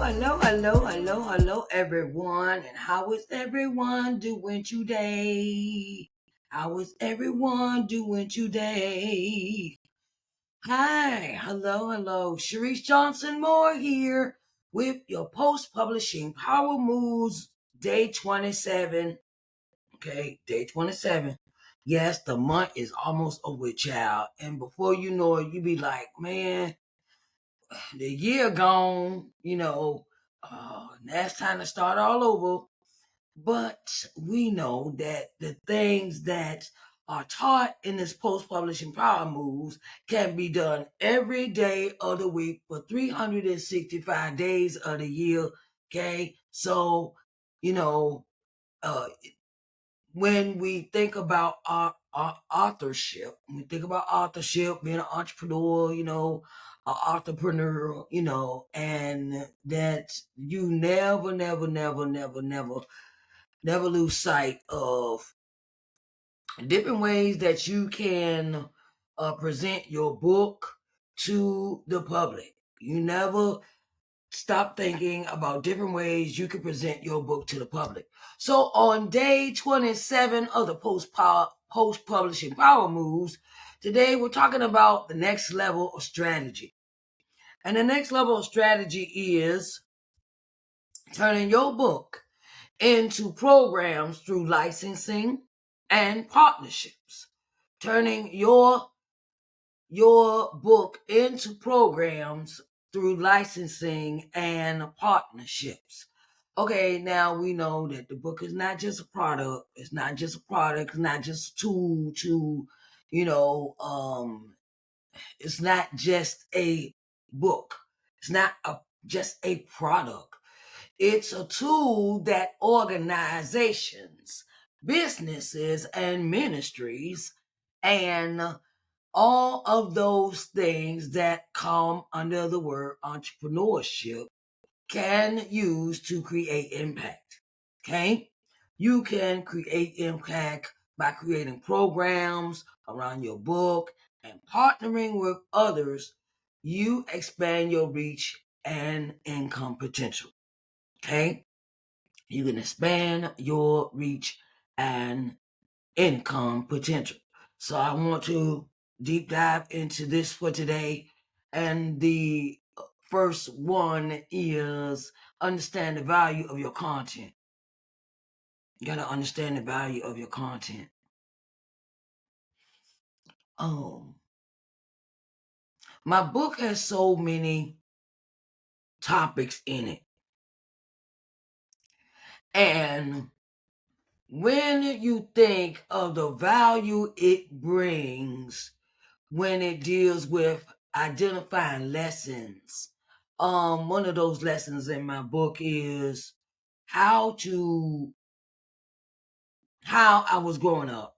hello, everyone. And how is everyone doing today? How is everyone doing today? Hi, hello. Sharise Johnson Moore here with your post-publishing power moves, day 27. Okay, day 27. Yes, the month is almost over, child. And before you know it, you be like, man, the year gone, now it's time to start all over. But we know that the things that are taught in this post-publishing power moves can be done every day of the week for 365 days of the year. Okay. So, you know, uh, when we think about our authorship, when we think about authorship, being an entrepreneur, an entrepreneur, and that you never lose sight of different ways that you can present your book to the public. You never stop thinking about different ways you can present your book to the public. So on day 27 of the post-publishing power moves, today we're talking about the next level of strategy. And the next level of strategy is turning your book into programs through licensing and partnerships. Turning your book into programs through licensing and partnerships. Okay, now we know that the book is not just a product. It's not just a product. It's not just a tool to, it's not just a book. It's not just a product. It's a tool that organizations, businesses, and ministries, and all of those things that come under the word entrepreneurship can use to create impact. Okay? You can create impact by creating programs around your book and partnering with others. You expand your reach and income potential. Okay? You can expand your reach and income potential. So I want to deep dive into this for today. And the first one is understand the value of your content. You got to understand the value of your content. My book has so many topics in it. And when you think of the value it brings when it deals with identifying lessons, one of those lessons in my book is how I was growing up,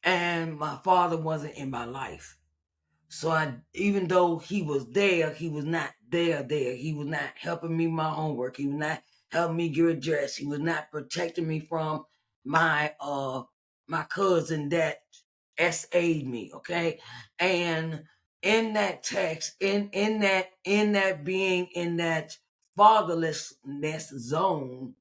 and my father wasn't in my life. So even though he was there, he was not there. He was not helping me my homework. He was not helping me get dressed. He was not protecting me from my cousin that SA'd me. Okay. And in that text, in that being in that fatherlessness zone,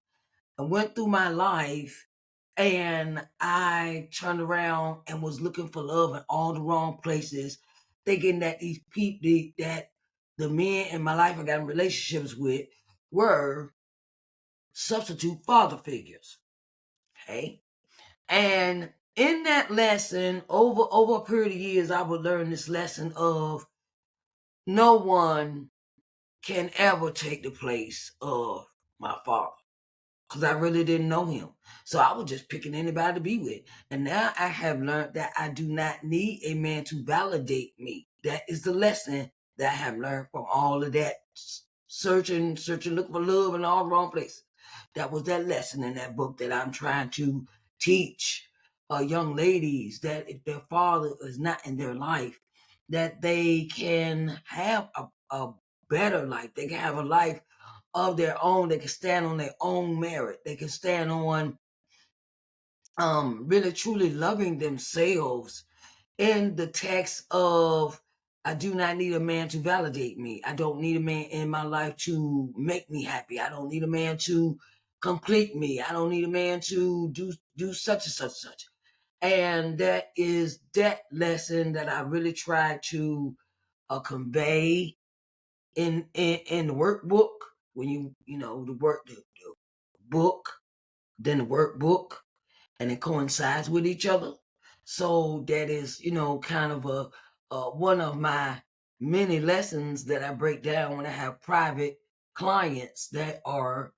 I went through my life and I turned around and was looking for love in all the wrong places, thinking that these people, that the men in my life I got in relationships with were substitute father figures. Okay. And in that lesson, over a period of years, I would learn this lesson of no one can ever take the place of my father. Because I really didn't know him. So I was just picking anybody to be with. And now I have learned that I do not need a man to validate me. That is the lesson that I have learned from all of that searching, looking for love in all the wrong places. That was that lesson in that book that I'm trying to teach young ladies, that if their father is not in their life, that they can have a better life. They can have a life of their own. They can stand on their own merit. They can stand on really truly loving themselves. In the text of I do not need a man to validate me. I don't need a man in my life to make me happy. I don't need a man to complete me. I don't need a man to do such and such. And that is that lesson that I really try to convey in the workbook. When the book, then the workbook, and it coincides with each other. So that is, kind of one of my many lessons that I break down when I have private clients that are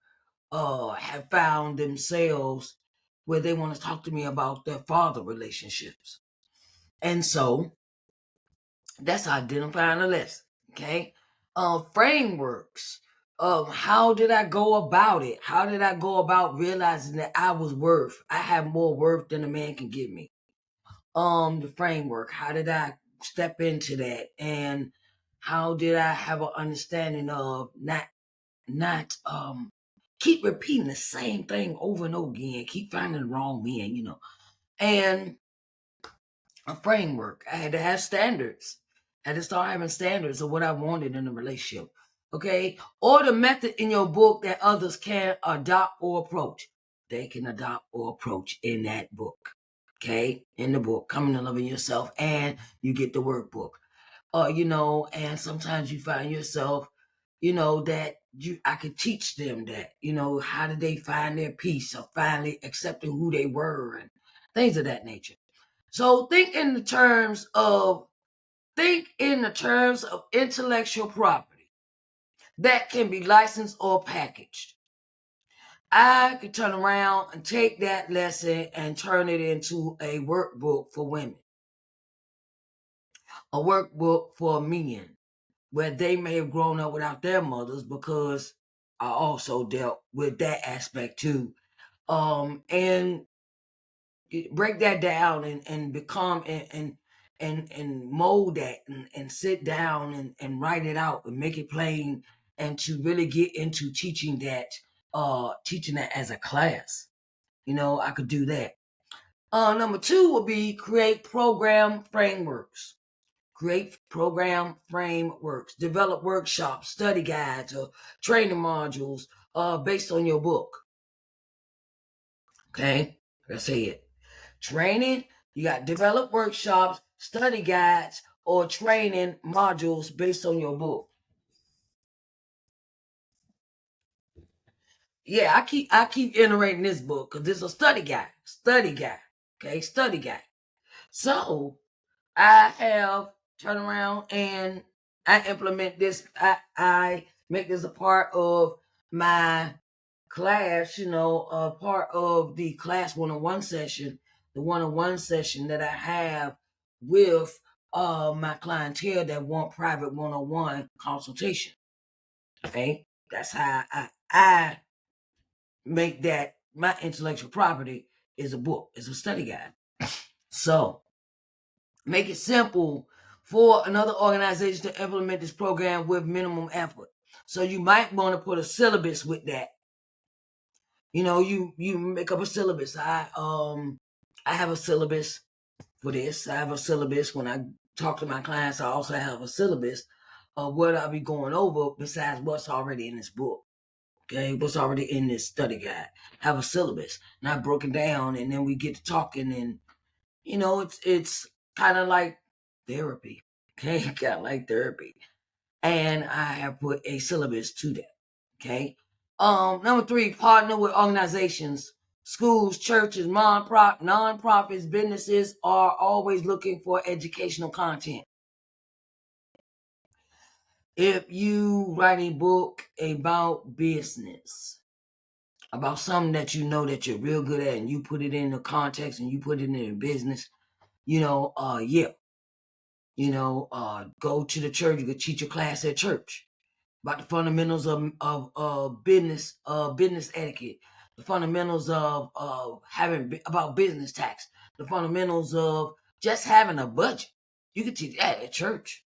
have found themselves where they want to talk to me about their father relationships. And so that's identifying a lesson. Okay. Frameworks. How did I go about it? How did I go about realizing that I have more worth than a man can give me? The framework. How did I step into that? And how did I have an understanding of not keep repeating the same thing over and over again, keep finding the wrong men, and a framework. I had to have standards. I had to start having standards of what I wanted in a relationship. Okay. Or the method in your book that others can adopt or approach. They can adopt or approach in that book. Okay. In the book, Coming to Loving Yourself, and you get the workbook. And sometimes you find yourself, that I could teach them that, how did they find their peace or finally accepting who they were and things of that nature. So think in the terms of intellectual property that can be licensed or packaged. I could turn around and take that lesson and turn it into a workbook for women, a workbook for men, where they may have grown up without their mothers, because I also dealt with that aspect too. And break that down and become and mold that and sit down and write it out and make it plain, and to really get into teaching that as a class. I could do that. Number 2 would be create program frameworks. Create program frameworks. Develop workshops, study guides, or training modules based on your book. Okay, let's say it. Training, you got develop workshops, study guides, or training modules based on your book. Yeah, I keep iterating this book because it's a study guide. Okay, study guide. So I have turned around and I implement this. I make this a part of my class, part of the class one-on-one session, the one-on-one session that I have with my clientele that want private one-on-one consultation. Okay, that's how I make that my intellectual property is a book, is a study guide. So make it simple for another organization to implement this program with minimum effort. So you might want to put a syllabus with that. You make up a syllabus. I have a syllabus for this. I have a syllabus when I talk to my clients. I also have a syllabus of what I'll be going over besides what's already in this book. Okay, what's already in this study guide. Have a syllabus, not broken down, and then we get to talking, and it's kind of like therapy. Okay, kind of like therapy, and I have put a syllabus to that. Okay. Number 3, partner with organizations, schools, churches, nonprofits, businesses are always looking for educational content. If you write a book about business, about something that you know that you're real good at, and you put it in the context and you put it in business, go to the church. You could teach a class at church about the fundamentals of business etiquette, the fundamentals of having about business tax, the fundamentals of just having a budget. You could teach that at church.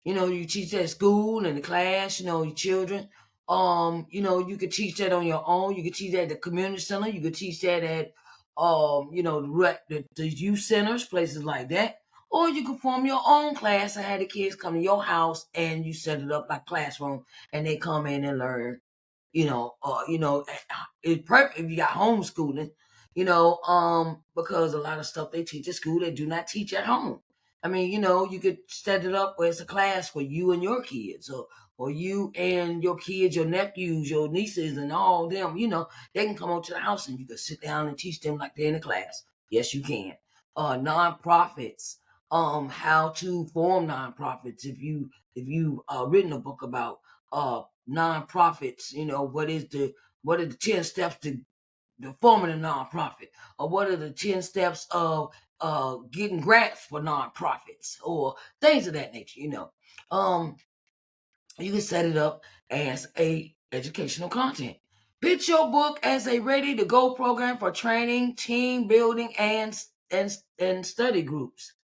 You teach that at school and the class. Your children. You could teach that on your own. You could teach that at the community center. You could teach that at the youth centers, places like that. Or you can form your own class and have the kids come to your house and you set it up like classroom and they come in and learn. It's perfect if you got homeschooling, because a lot of stuff they teach at school they do not teach at home. I mean, you could set it up where it's a class for you and your kids, or you and your kids, your nephews, your nieces, and all them. They can come over to the house and you can sit down and teach them like they're in a class. Yes, you can. Nonprofits, how to form nonprofits. If you written a book about nonprofits, what are the 10 steps to forming a nonprofit, or what are the 10 steps of getting grants for nonprofits, or things of that nature. You can set it up as a educational content. Pitch your book as a ready to go program for training, team building, and study groups.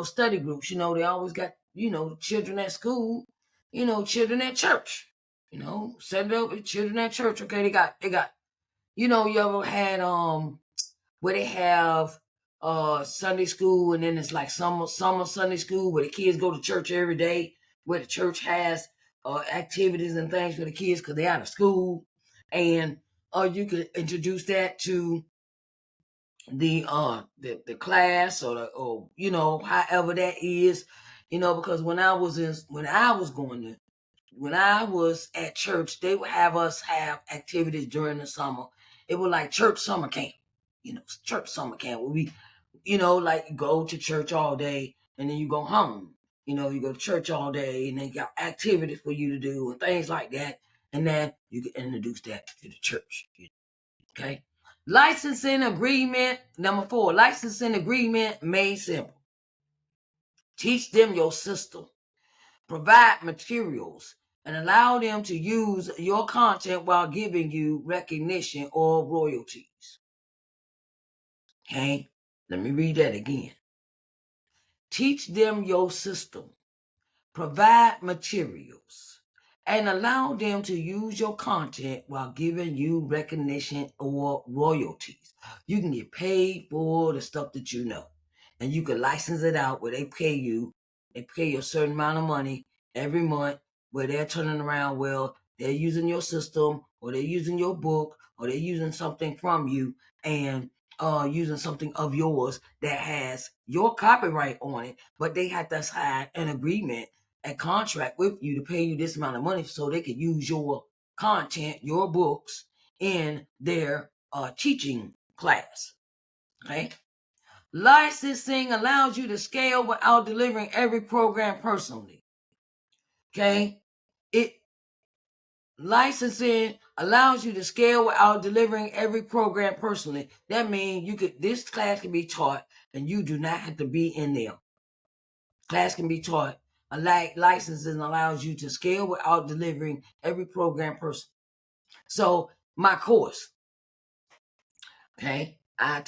Study groups. They always got children at school. Children at church. Set it up with children at church. Okay, they got. You ever had where they have Sunday school, and then it's like summer Sunday school where the kids go to church every day, where the church has activities and things for the kids because they're out of school, and you could introduce that to the class, or however that is, because when I was at church, they would have us have activities during the summer. It was like church summer camp. Church summer camp where we, like go to church all day and then you go home. You go to church all day and they got activities for you to do and things like that. And then you can introduce that to the church. Okay. Licensing agreement. Number 4, licensing agreement made simple. Teach them your system. Provide materials and allow them to use your content while giving you recognition or royalties. Okay, let me read that again. Teach them your system, provide materials, and allow them to use your content while giving you recognition or royalties. You can get paid for the stuff that you know, and you can license it out where they pay you a certain amount of money every month, where they're turning around, well, they're using your system, or they're using your book, or they're using something from you, and using something of yours that has your copyright on it, but they have to sign an agreement, a contract with you to pay you this amount of money so they could use your content, your books, in their teaching class. Okay. Licensing allows you to scale without delivering every program personally. Okay. Licensing allows you to scale without delivering every program personally. That means this class can be taught and you do not have to be in there. Class can be taught. Licensing allows you to scale without delivering every program personally. So my course, okay, I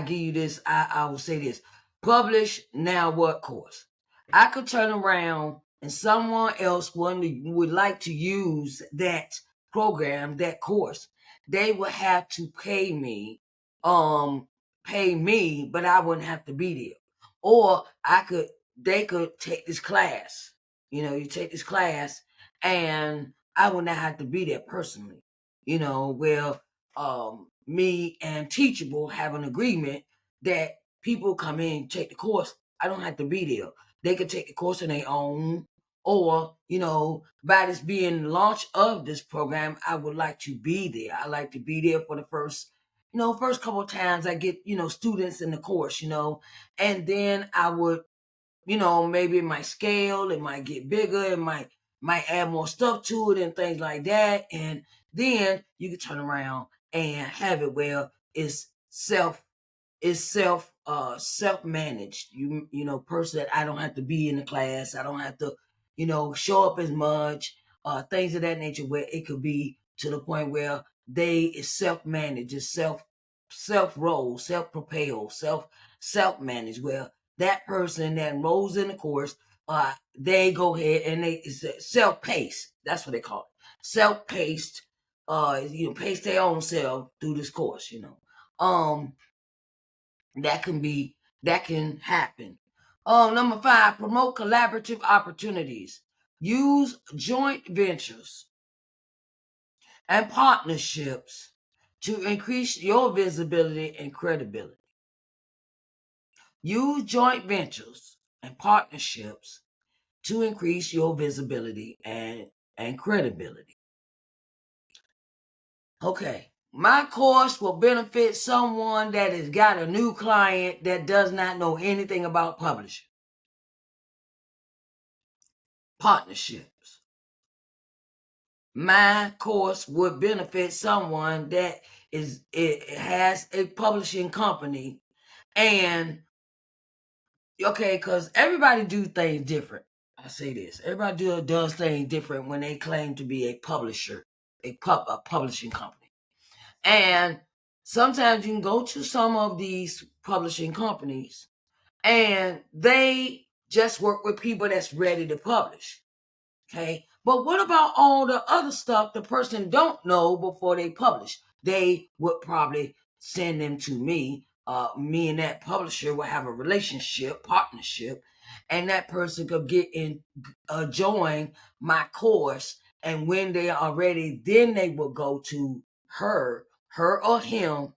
give you this, I will say this. Publish now what course? I could turn around and someone else would like to use that program, that course. They would have to pay me, but I wouldn't have to be there. Or they could take this class. You take this class and I would not have to be there personally. Me and Teachable have an agreement that people come in and take the course. I don't have to be there. They could take the course on their own, or by this being the launch of this program, I would like to be there. I like to be there for the first couple of times I get students in the course, and then I would maybe it might scale, it might get bigger, it might add more stuff to it and things like that, and then you can turn around and have it where it's self managed. Person that I don't have to be in the class, I don't have to show up as much, things of that nature, where it could be to the point where they is self managed, it's self roll, self propel, self managed, where that person that enrolls in the course, they go ahead and it's self-paced. That's what they call it. Self-paced, pace their own self through this course, that can happen. Number 5, promote collaborative opportunities. Use joint ventures and partnerships to increase your visibility and credibility. Use joint ventures and partnerships to increase your visibility and credibility. Okay, my course will benefit someone that has got a new client that does not know anything about publishing. Partnerships. My course would benefit someone that has a publishing company, and okay, because everybody do things different. I say this: everybody does things different when they claim to be a publisher, a publishing company, and sometimes you can go to some of these publishing companies, and they just work with people that's ready to publish. Okay, but what about all the other stuff the person don't know before they publish? They would probably send them to me. Me and that publisher will have a relationship, partnership, and that person could get in, join my course. And when they are ready, then they will go to her or him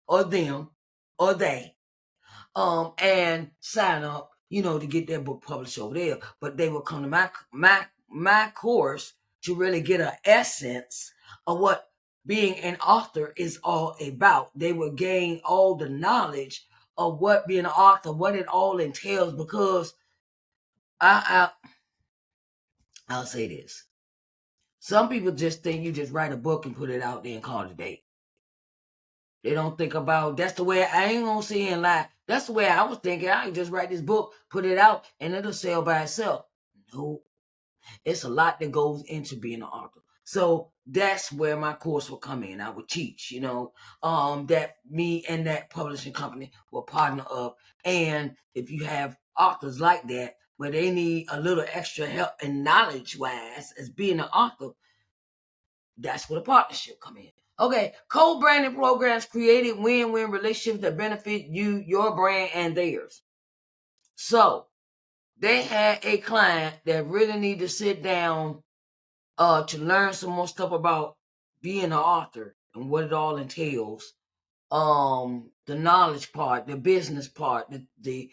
or them or they, and sign up, to get their book published over there. But they will come to my course to really get an essence of what being an author is all about. They will gain all the knowledge of what being an author, what it all entails. Because I'll say this: some people just think you just write a book and put it out there and call it a day. They don't think about, that's the way, I ain't gonna say and lie. That's the way I was thinking. I can just write this book, put it out, and it'll sell by itself. No, it's a lot that goes into being an author. So that's where my course will come in. I would teach, that me and that publishing company will partner up. And if you have authors like that, where they need a little extra help and knowledge wise as being an author, that's where the partnership come in. Okay, co-branding programs created win-win relationships that benefit you, your brand, and theirs. So they had a client that really need to sit down to learn some more stuff about being an author and what it all entails. The knowledge part, the business part, the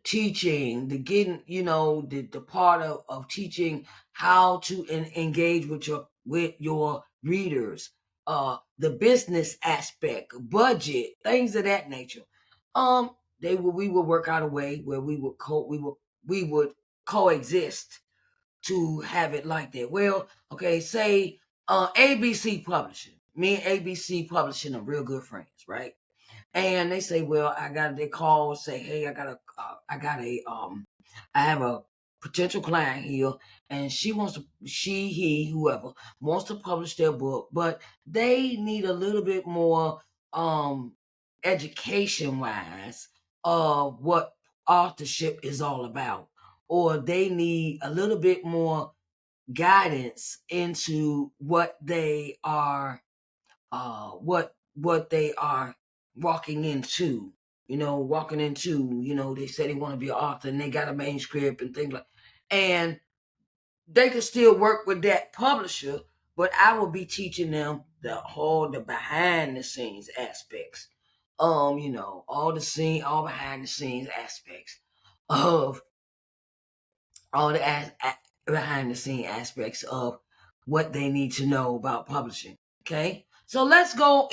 teaching, the getting, the part of teaching how to engage with your readers, the business aspect, budget, things of that nature. We would work out a way where we would coexist to have it like that. Well, okay, say ABC Publishing. Me and ABC Publishing are real good friends, right? And they say, well, they call, say, hey, I have a potential client here, and whoever wants to publish their book, but they need a little bit more education wise of what authorship is all about, or they need a little bit more guidance into what they are what they are walking into. They say they want to be an author and they got a manuscript and things like, and they can still work with that publisher, but I will be teaching them the behind the scenes aspects. All behind the scenes aspects of all the behind the scene aspects of what they need to know about publishing. Okay, so let's go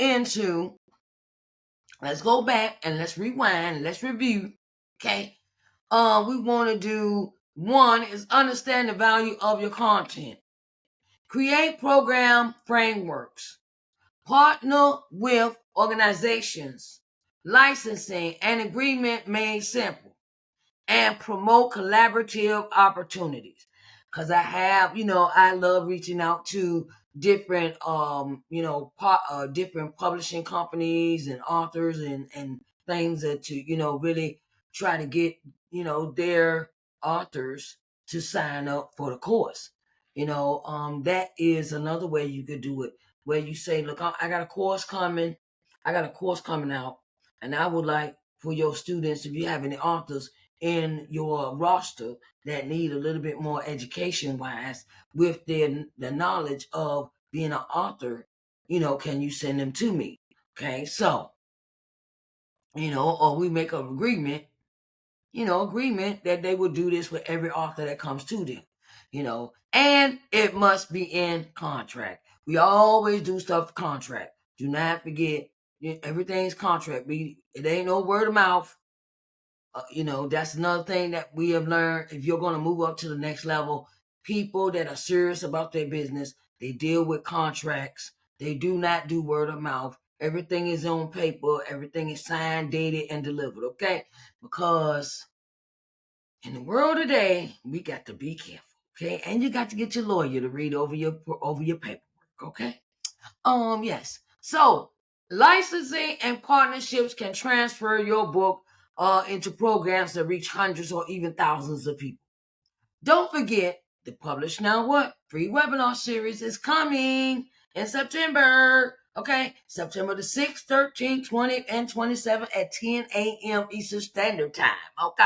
back and let's rewind and let's review. Okay, we want to do, one is understand the value of your content, create program frameworks, partner with organizations, licensing and agreement made simple, and promote collaborative opportunities. Because I love reaching out to different, different publishing companies and authors and things to really try to get, their authors to sign up for the course. That is another way you could do it, where you say, look, I got a course coming out, and I would like for your students, if you have any authors in your roster that need a little bit more education wise with the knowledge of being an author, can you send them to me? Okay, so, or we make an agreement that they will do this with every author that comes to them, and it must be in contract. We always do stuff contract. Do not forget, everything's contract. It ain't no word of mouth. That's another thing that we have learned. If you're going to move up to the next level, people that are serious about their business, they deal with contracts. They do not do word of mouth. Everything is on paper. Everything is signed, dated, and delivered. Okay, because in the world today, we got to be careful. Okay, and you got to get your lawyer to read over your paperwork. Okay. Yes. So licensing and partnerships can transfer your book into programs that reach hundreds or even thousands of people. Don't forget, the Publish Now What free webinar series is coming in September. Okay, September the 6th, 13th, 20th, and 27th at 10 a.m. Eastern Standard Time. Okay,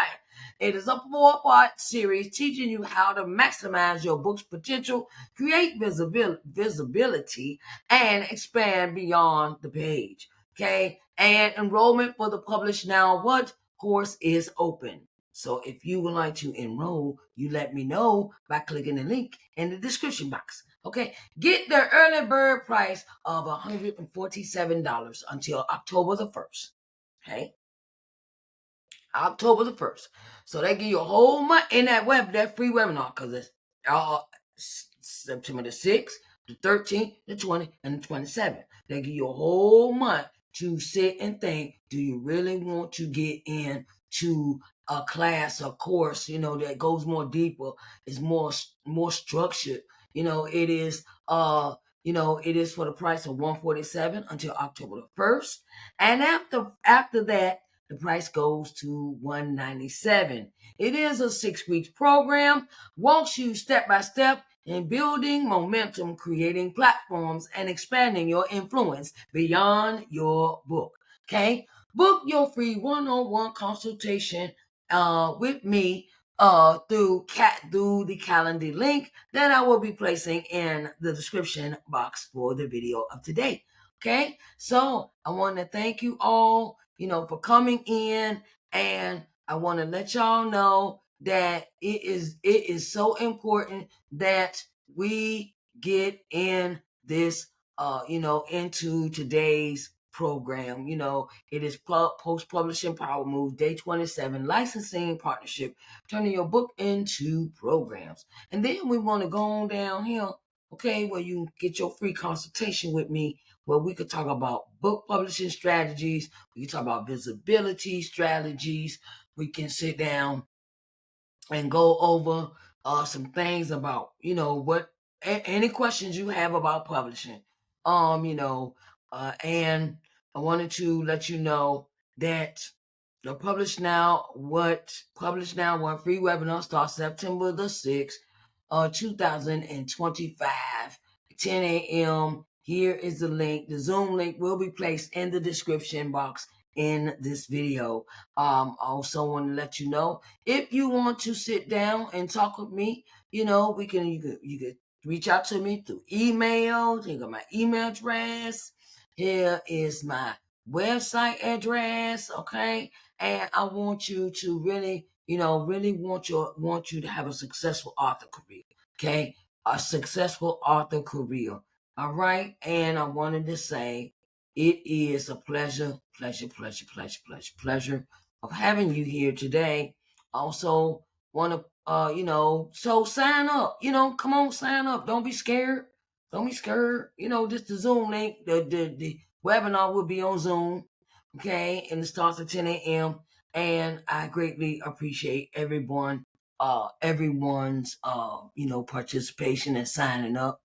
it is a 4-part series teaching you how to maximize your book's potential, create visibility, and expand beyond the page. Okay, and enrollment for the Publish Now What course is open. So if you would like to enroll, you let me know by clicking the link in the description box. Okay, get the early bird price of $147 until October the 1st. Okay, October the 1st. So they give you a whole month in that free webinar, because it's September the 6th, the 13th, the 20th, and the 27th. They give you a whole month to sit and think, do you really want to get into a class, a course, that goes more deeper, is more structured. It is it is for the price of $147 until October the 1st. And after that, the price goes to $197. It is a 6-week program, walks you step by step in building momentum, creating platforms, and expanding your influence beyond your book. Okay? Book your free one-on-one consultation with me through the Calendar link that I will be placing in the description box for the video of today. Okay, so I want to thank you all, for coming in, and I want to let y'all know that it is so important that we get in this, into today's program. It is post-publishing power move day 27, licensing partnership, turning your book into programs. And then we want to go on down here, okay, where you get your free consultation with me, where we could talk about book publishing strategies. We can talk about visibility strategies. We can sit down and go over some things about, any questions you have about publishing. And I wanted to let you know that the Publish Now What free webinar starts September the 6th, 2025, 10 a.m. Here is the link. The Zoom link will be placed in the description box in this video. Also want to let you know, if you want to sit down and talk with me, you can reach out to me through email. You got my email address. Here is my website address. Okay, and I want you to really, really want you to have a successful author career. Okay, a successful author career. All right, and I wanted to say, it is a pleasure of having you here today. Also want to, so sign up. Come on, sign up. Don't be scared. Don't be scared. Just the Zoom link. The webinar will be on Zoom. Okay, and it starts at 10 a.m. And I greatly appreciate everyone's participation and signing up.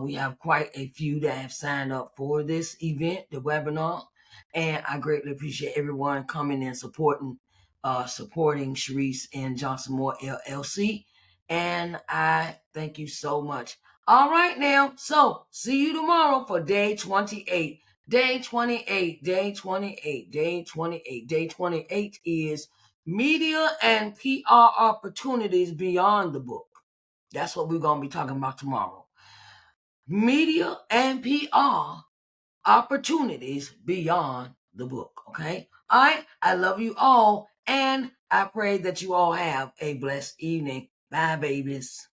We have quite a few that have signed up for this event, the webinar, and I greatly appreciate everyone coming and supporting Sharise and Johnson Moore LLC. And I thank you so much. All right now, so see you tomorrow for day 28. Day 28. Day 28. Day 28. Day 28 is media and PR opportunities beyond the book. That's what we're going to be talking about tomorrow. Media and PR opportunities beyond the book. Okay. All right. I love you all. And I pray that you all have a blessed evening. Bye, babies.